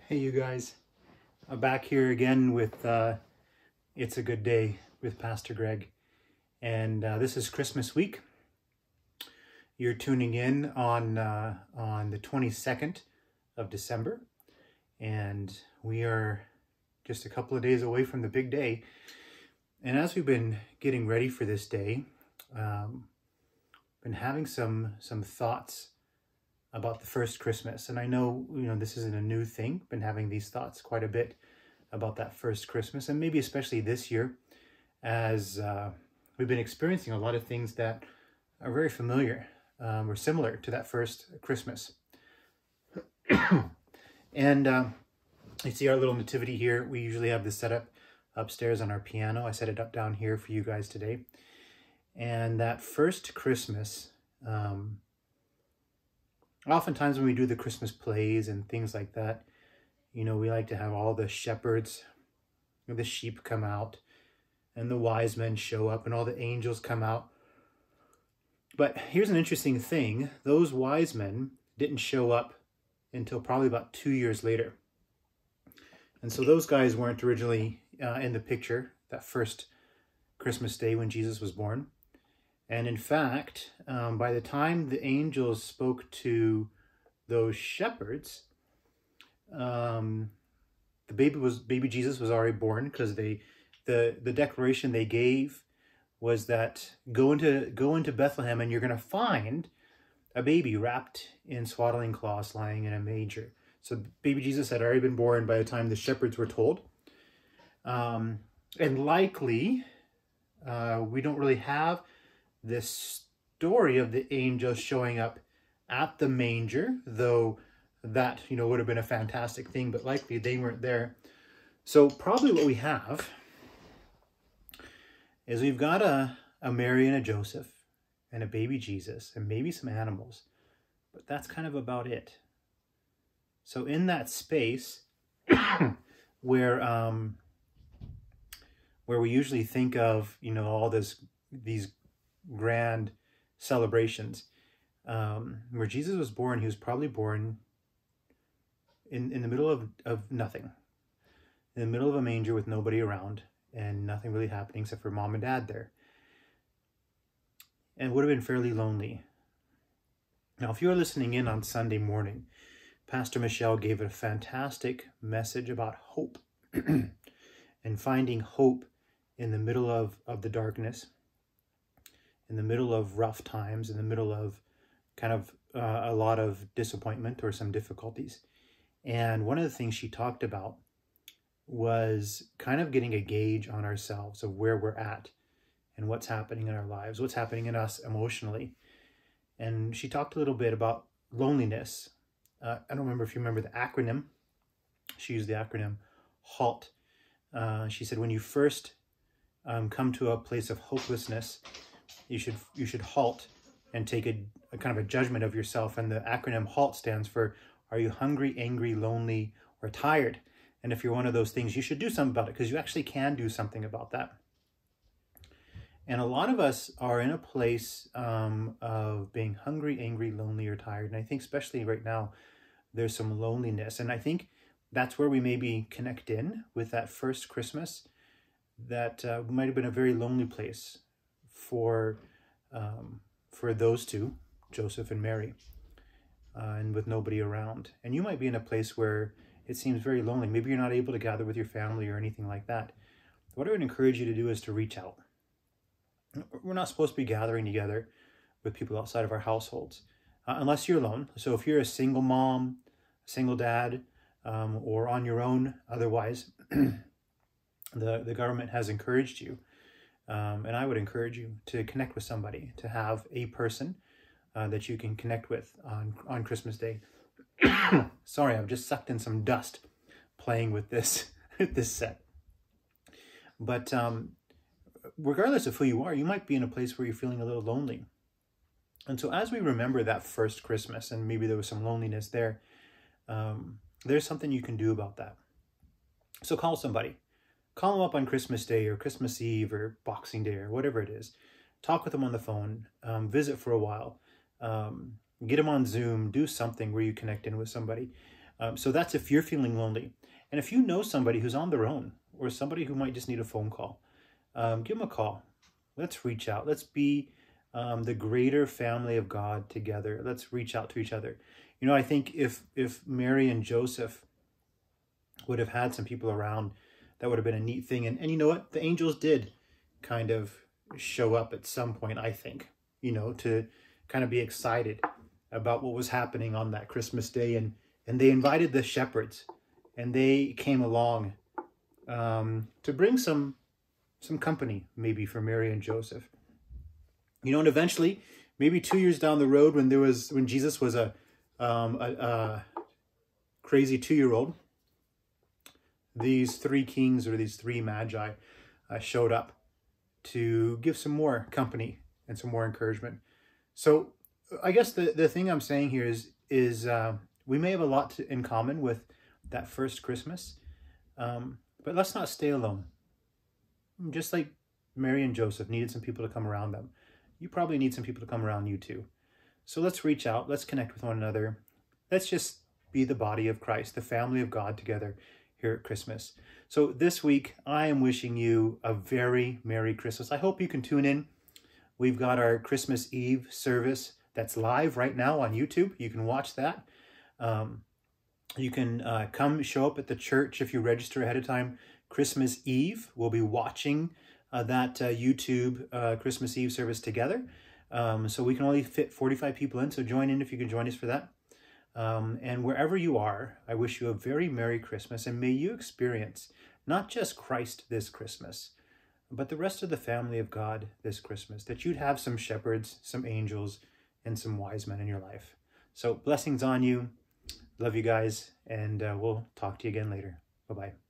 Hey you guys, I'm back here again with It's a Good Day with Pastor Greg, and this is Christmas week. You're tuning in on the 22nd of December, and we are just a couple of days away from the big day. And as we've been getting ready for this day, been having some thoughts about the first Christmas. And I know, this isn't a new thing. Been having these thoughts quite a bit about that first Christmas, and maybe especially this year, as we've been experiencing a lot of things that are very familiar or similar to that first Christmas. And you see our little nativity here. We usually have this set up upstairs on our piano. I set it up down here for you guys today. And that first Christmas, oftentimes when we do the Christmas plays and things like that, we like to have all the shepherds, the sheep come out, and the wise men show up, and all the angels come out. But here's an interesting thing. Those wise men didn't show up until probably about 2 years later. And so those guys weren't originally in the picture that first Christmas day when Jesus was born. And in fact, by the time the angels spoke to those shepherds, the baby Jesus was already born, because the declaration they gave was that go into Bethlehem and you're going to find a baby wrapped in swaddling cloths lying in a manger. So baby Jesus had already been born by the time the shepherds were told. And likely, we don't really have this story of the angels showing up at the manger, though that, would have been a fantastic thing, but likely they weren't there. So probably what we have is we've got a Mary and a Joseph and a baby Jesus and maybe some animals, but that's kind of about it. So in that space where we usually think of, all these grand celebrations, where Jesus was born, he was probably born in the middle of nothing, in the middle of a manger with nobody around and nothing really happening except for mom and dad there. And would have been fairly lonely. Now, if you were listening in on Sunday morning, Pastor Michelle gave a fantastic message about hope and finding hope in the middle of the darkness, in the middle of rough times, in the middle of kind of a lot of disappointment or some difficulties. And one of the things she talked about was kind of getting a gauge on ourselves of where we're at and what's happening in our lives, what's happening in us emotionally. And she talked a little bit about loneliness. I don't remember if you remember the acronym. She used the acronym HALT. She said, when you first come to a place of hopelessness, you should halt and take a kind of a judgment of yourself. And the acronym HALT stands for, are you hungry, angry, lonely, or tired? And if you're one of those things, you should do something about it, because you actually can do something about that. And a lot of us are in a place of being hungry, angry, lonely, or tired. And I think especially right now, there's some loneliness. And I think that's where we maybe connect in with that first Christmas. That might have been a very lonely place for those two, Joseph and Mary, and with nobody around. And you might be in a place where it seems very lonely. Maybe you're not able to gather with your family or anything like that. What I would encourage you to do is to reach out. We're not supposed to be gathering together with people outside of our households, unless you're alone. So if you're a single mom, single dad, or on your own, otherwise, the government has encouraged you, and I would encourage you to connect with somebody, to have a person that you can connect with on Christmas Day. Sorry, I've just sucked in some dust playing with this set. But regardless of who you are, you might be in a place where you're feeling a little lonely. And so as we remember that first Christmas, and maybe there was some loneliness there, there's something you can do about that. So call somebody. Call them up on Christmas Day or Christmas Eve or Boxing Day or whatever it is. Talk with them on the phone. Visit for a while. Get them on Zoom. Do something where you connect in with somebody. So that's if you're feeling lonely. And if you know somebody who's on their own, or somebody who might just need a phone call, give them a call. Let's reach out. Let's be the greater family of God together. Let's reach out to each other. You know, I think if Mary and Joseph would have had some people around, that would have been a neat thing. And you know what? The angels did kind of show up at some point, I think, you know, to kind of be excited about what was happening on that Christmas day. And they invited the shepherds, and they came along to bring some company, maybe, for Mary and Joseph. You know, and eventually, maybe 2 years down the road, when Jesus was a crazy 2-year-old, these 3 kings, or these 3 magi, showed up to give some more company and some more encouragement. So I guess the thing I'm saying here is we may have a lot in common with that first Christmas, but let's not stay alone. Just like Mary and Joseph needed some people to come around them, you probably need some people to come around you too. So let's reach out. Let's connect with one another. Let's just be the body of Christ, the family of God together here at Christmas. So this week, I am wishing you a very Merry Christmas. I hope you can tune in. We've got our Christmas Eve service that's live right now on YouTube. You can watch that. You can come show up at the church if you register ahead of time. Christmas Eve, we'll be watching that YouTube Christmas Eve service together. So we can only fit 45 people in, so join in if you can join us for that. And wherever you are, I wish you a very Merry Christmas, and may you experience not just Christ this Christmas, but the rest of the family of God this Christmas, that you'd have some shepherds, some angels, and some wise men in your life. So blessings on you. Love you guys, and we'll talk to you again later. Bye-bye.